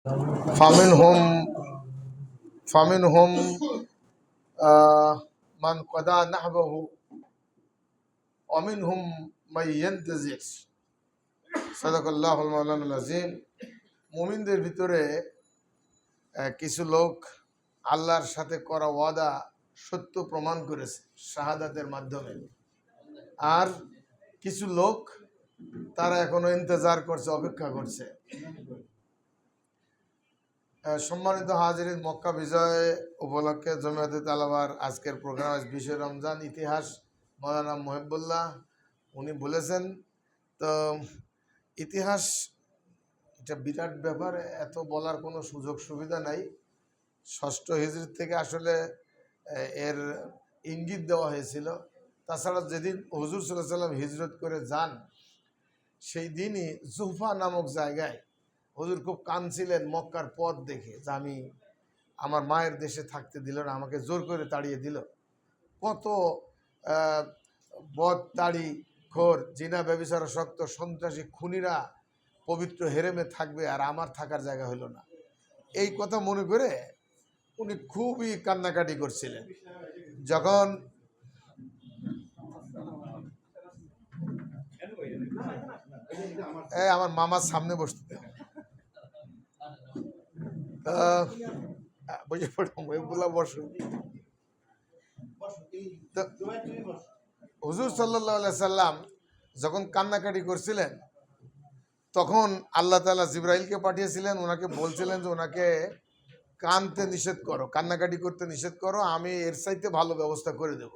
ফামিন home ফামিন home মান কদা নাহবাহু অমিন home মাইয়ান্তাজির। সাদাকাল্লাহুল মাওলানাল আযীম। মুমিনদের ভিতরে কিছু লোক আল্লাহর সাথে করা ওয়াদা সত্য প্রমাণ করেছে শাহাদাতের মাধ্যমে, আর কিছু লোক তারা এখনো ইন্তজার করছে, অপেক্ষা করছে। সম্মানিত হাজিরিন, মক্কা বিজয় উপলক্ষে জমিয়তে তালেবার আজকের প্রোগ্রাম বিষয় রমজান ইতিহাস। মৌলানা মুহিবুল্লাহ উনি বলেছেন, তো ইতিহাস এটা বিরাট ব্যাপার, এত বলার কোনো সুযোগ সুবিধা নাই। ষষ্ঠ হিজরত থেকে আসলে এর ইঙ্গিত দেওয়া হয়েছিল। তাছাড়া যেদিন হুজুর সাল্লাল্লাহু আলাইহি সাল্লাম হিজরত করে যান, সেই দিনই জুহফা নামক জায়গায় হুজুর খুব কাঁদছিলেন মক্কার পথ দেখে, যে আমি আমার মায়ের দেশে থাকতে দিল না, আমাকে জোর করে তাড়িয়ে দিল। কত বদ তাড়ি খোর, জিনা ব্যভিচার শক্ত সন্ত্রাসী খুনিরা পবিত্র হেরেমে থাকবে, আর আমার থাকার জায়গা হলো না। এই কথা মনে করে উনি খুবই কান্নাকাটি করছিলেন। যখন আমার মামার সামনে বসতে বুঝে পড়ো বসো। হুজুর সাল্লাল্লাহু আলাইহি সাল্লাম যখন কান্নাকাটি করছিলেন, তখন আল্লাহ তাআলা জিবরাইলকে পাঠিয়েছিলেন, ওনাকে বলছিলেন যে ওনাকে কাঁদতে নিষেধ করো, কান্নাকাটি করতে নিষেধ করো, আমি এর চাইতে ভালো ব্যবস্থা করে দেব।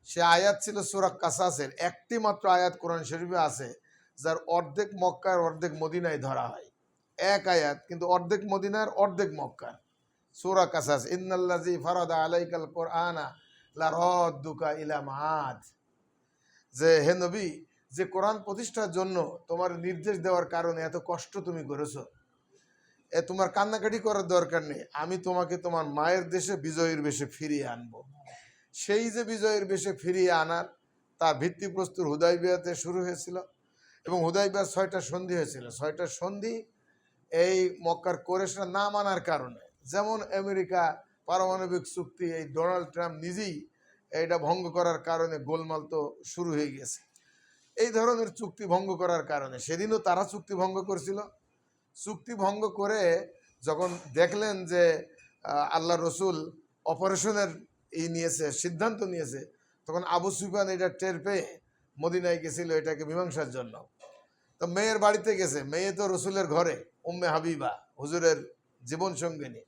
সে আয়াত ছিল সূরা কাসাসের, একটি মাত্র আয়াত কোরআন শরীফে আছে যার অর্ধেক মক্কার অর্ধেক মদিনায় ধরা হয়। এক আয়াত, কিন্তু অর্ধেক মদিনার অর্ধেক মক্কার। সূরা কাসাস, ইন্নাল্লাযী ফারাদা আলাইকাল কুরআনা লারাদ্দুকা ইলা মাআদ। যে হে নবী, যে কোরআন প্রতিষ্ঠার জন্য তোমার নির্দেশ দেওয়ার কারণে এত কষ্ট তুমি করেছো, তোমার কান্নাকাটি করার দরকার নেই, আমি তোমাকে তোমার মায়ের দেশে বিজয়ের বেশে ফিরিয়ে আনবো। সেই যে বিজয়ের বেশে ফিরিয়ে আনার তার ভিত্তিপ্রস্তর হুদাইবিয়াতে শুরু হয়েছিল, এবং হুদাইবিয়ার 6টা সন্ধি হয়েছিল। 6টা সন্ধি এই মক্কার কোরেশরা না মানার কারণে, যেমন আমেরিকা পারমাণবিক চুক্তি, এই ডোনাল্ড ট্রাম্প নিজেই এটা ভঙ্গ করার কারণে গোলমাল তো শুরু হয়ে গেছে। এই ধরনের চুক্তি ভঙ্গ করার কারণে সেদিনও তারা চুক্তি ভঙ্গ করেছিল। চুক্তি ভঙ্গ করে যখন দেখলেন যে আল্লাহ রসুল অপারেশনের নিয়েছে, সিদ্ধান্ত নিয়েছে, তখন আবু সুফিয়ান এটা টের পেয়ে মদিনায় গেছিল এটাকে মীমাংসার জন্য। তো মেয়ের বাড়িতে গেছে, মেয়ে তো রসুলের ঘরে, উম্মে হাবিবা হুজুরের জীবন সঙ্গিনী।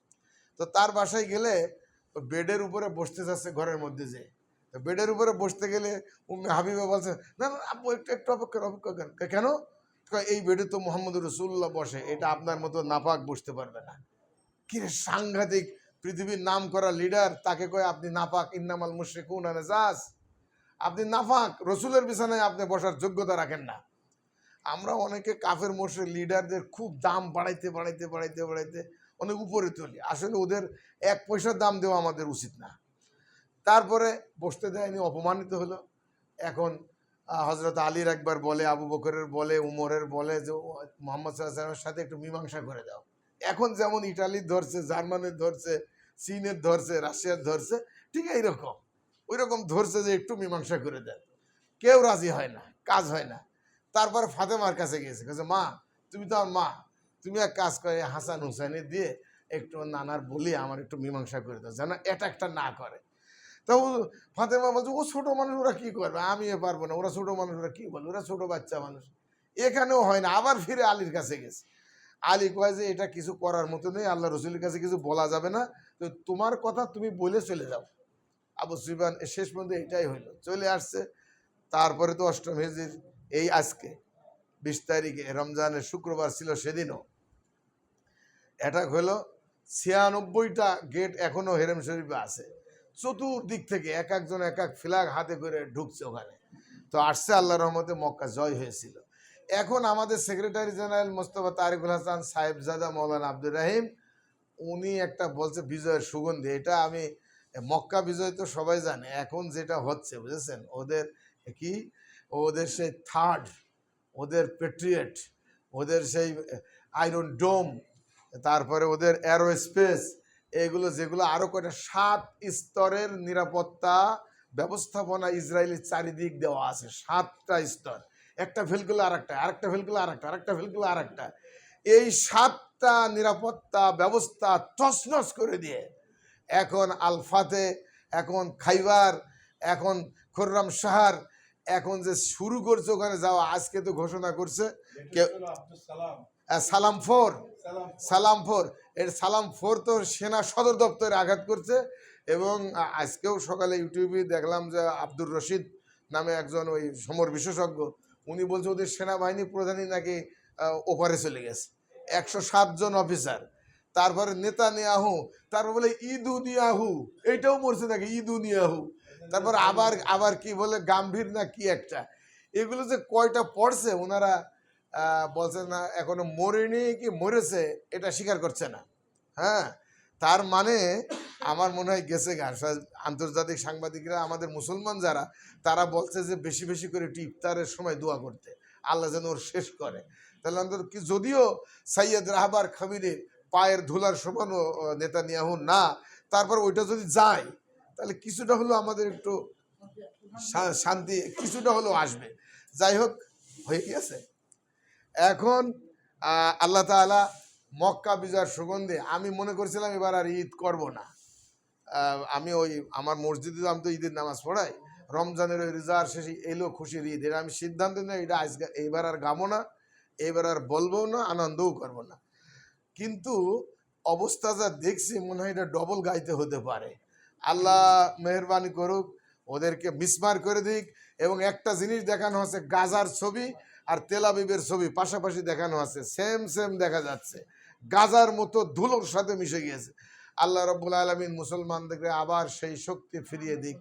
তো তার বাসায় গেলে বেডের উপরে বসতে যাচ্ছে ঘরের মধ্যে, যে বেডের উপরে বসতে গেলে উম্মে হাবিবা বলছে, না না আপু একটু একটু অপেক্ষা করেন। কেন? এই বেডে তো মোহাম্মদ রসুল্লাহ বসে, এটা আপনার মতো নাপাক বসতে পারবে না। কি রে, সাংঘাতিক পৃথিবীর নাম করা লিডার, তাকে কয় আপনি নাপাক, ইন্নামাল মুশরিকুনা নাজাস, আপনি নাপাক, রসুলের বিছানায় আপনি বসার যোগ্যতা রাখেন না। আমরা অনেকে কাফের মুশরিক লিডারদের খুব দাম বাড়াইতে বাড়াইতে বাড়াইতে বাড়াইতে অনেক উপরে তুলি, আসলে ওদের 1 পয়সার দাম দেওয়া আমাদের উচিত না। তারপরে বসতে দেয়নি, অপমানিত হলো। এখন হজরত আলীর একবার বলে, আবু বকরের বলে, উমরের বলে যে মুহাম্মদ সাল্লাল্লাহু আলাইহি ওয়াসাল্লামের সাথে একটু মীমাংসা করে দাও। এখন যেমন ইটালির ধরছে, জার্মানির ধরছে, চীনের ধরছে, রাশিয়ার ধরছে, ঠিক এইরকম ওই রকম ধরছে যে একটু মীমাংসা করে দেন। কেউ রাজি হয় না, কাজ হয় না। তারপর ফাতেমার কাছে গিয়েছে, কাছে মা তুমি তো আমার মা, তুমি এক কাজ করে হাসান হুসাইনের দিয়ে একটু নানার বলি আমার একটু মীমাংসা করে দাও, যেন এটা একটা না করে। তো ফাতেমা বলছে, ও ছোট মানুষ, ওরা কি করবে, আমি পারবো না, ওরা ছোট মানুষ, ওরা কি বলবে, ওরা ছোট বাচ্চা মানুষ। এখানেও হয় না, আবার ফিরে আলীর কাছে গেছে। আলী কয় যে এটা কিছু করার মতো নেই, আল্লাহ রসুলের কাছে কিছু বলা যাবে না, তো তোমার কথা তুমি বলে চলে যাও। আবু সুফিয়ান শেষ পর্যন্ত এটাই হইলো, চলে আসছে। তারপরে তো অষ্টম হিজরির এই আজকে 20 তারিখে রমজানের শুক্রবার ছিল, সেদিনও অ্যাটাক হলো। 96টা গেট এখনো হেরেম শরীফে আছে, চতুর্দিক থেকে এক একজন এক এক ফ্ল্যাগ হাতে করে ঢুকছে ওখানে। তো আসছে, আল্লাহর রহমতে মক্কা জয় হয়েছিল। এখন আমাদের সেক্রেটারি জেনারেল মোস্তফা তারিকুল হাসান সাহেবজাদা মৌলানা আব্দুর রাহিম উনি একটা বলছে বিজয়ের সুগন্ধি। এটা আমি, মক্কা বিজয় তো সবাই জানে, এখন যেটা হচ্ছে বুঝেছেন, ওদের কি, ওদের সেই থার্ড, ওদের পেট্রিয়েট, ওদের সেই আয়রন ডোম, তারপরে ওদের অ্যারোস্পেস, এগুলো যেগুলো আরো কয়টা 7 স্তরের নিরাপত্তা ব্যবস্থাপনা ইসরায়েলের চারিদিক দেওয়া আছে। 7টা স্তর, একটা ফেলগুলো আরেকটা, আরেকটা ফেলগুলো আরেকটা, আরেকটা ফেলগুলো আরেকটা, এই 7টা নিরাপত্তা ব্যবস্থা তছনছ করে দিয়ে এখন আলফাতে, এখন খাইবার, এখন খুররাম শাহর, এখন যে শুরু করছে ওখানে যাওয়া, আজকে তো ঘোষণা করছে সালাম 4, সালাম 4, এর সালাম 4 তো সেনা সদর দপ্তরে আঘাত করছে। এবং আজকেও সকালে ইউটিউবে দেখলাম যে আব্দুর রশিদ নামে একজন ওই সমর বিশেষজ্ঞ, উনি বলছে ওদের সেনাবাহিনী প্রধানই নাকি ওপারে চলে গেছে, 107 জন অফিসার। তারপরে নেতানিয়াহু, তারপর বলে ইদুনিয়াহু, এইটাও মরছে নাকি ইদুনিয়াহু। তারপর আবার কি বলে গাম্ভীর না কি একটা, এগুলো যে কয়টা পড়ছে ওনারা বলছে না এখনো মরেনি কি মরেছে এটা স্বীকার করছে না। হ্যাঁ, তার মানে আমার মনে হয় গেছে গা। আন্তর্জাতিক সাংবাদিকরা, আমাদের মুসলমান যারা, তারা বলছে যে বেশি বেশি করে একটু ইফতারের সময় দোয়া করতে, আল্লাহ যেন ওর শেষ করে। তাহলে অন্তত যদিও সাইয়দ রাহবার খামিরের পায়ের ধুলার সমানও নেতানিয়াহু না, তারপর ওইটা যদি যায় তাহলে কিছুটা হলেও আমাদের একটু শান্তি কিছুটা হলেও আসবে। যাই হোক, হয়ে গেছে। এখন আল্লাহ তাআলা মক্কা বিজয়ের সুগন্ধে, আমি মনে করছিলাম এবার আর ঈদ করব না। আমি ওই আমার মসজিদে আমি তো ঈদের নামাজ পড়াই, রমজানের ওই রোজার শেষে এলো খুশির ঈদ, এটা আমি সিদ্ধান্ত নিই এটা আজকে এইবার আর গামো না, এইবার আর বলবো না, আনন্দও করবো না। কিন্তু অবস্থা যা দেখছি মনে হয় এটা ডবল গাইতে হতে পারে। আল্লাহ মেহরবানি করুক, ওদেরকে মিসমার করে দিক। এবং একটা জিনিস দেখানো হচ্ছে, গাজার ছবি আর তেল আবিবের ছবি পাশাপাশি দেখানো আছে, সেম সেম দেখা যাচ্ছে, গাজার মতো ধুলোর সাথে মিশে গিয়েছে। আল্লাহ রাব্বুল আলামিন মুসলমানদেরকে আবার সেই শক্তি ফিরিয়ে দিক,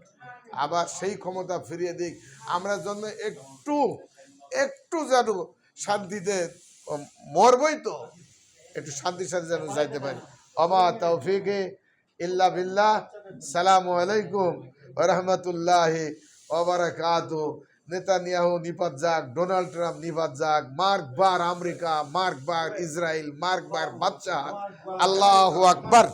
আবার সেই ক্ষমতা ফিরিয়ে দিক, আমরা জন্য একটু একটু যেন শান্তিতে, মরবই তো, একটু শান্তির সাথে যেন যাইতে পারি। আমা তৌফিকে ইল্লা বিল্লাহ। সালামু আলাইকুম ওয়া রাহমাতুল্লাহি ওয়া বারাকাতুহু। নেতানিয়াহু নিপাত যাক, ডোনাল্ড ট্রাম্প নিপাত যাক, মার্কবার আমেরিকা, মার্কবার ইসরায়েল, মার্কবার বাদশাহ। আল্লাহু আকবার।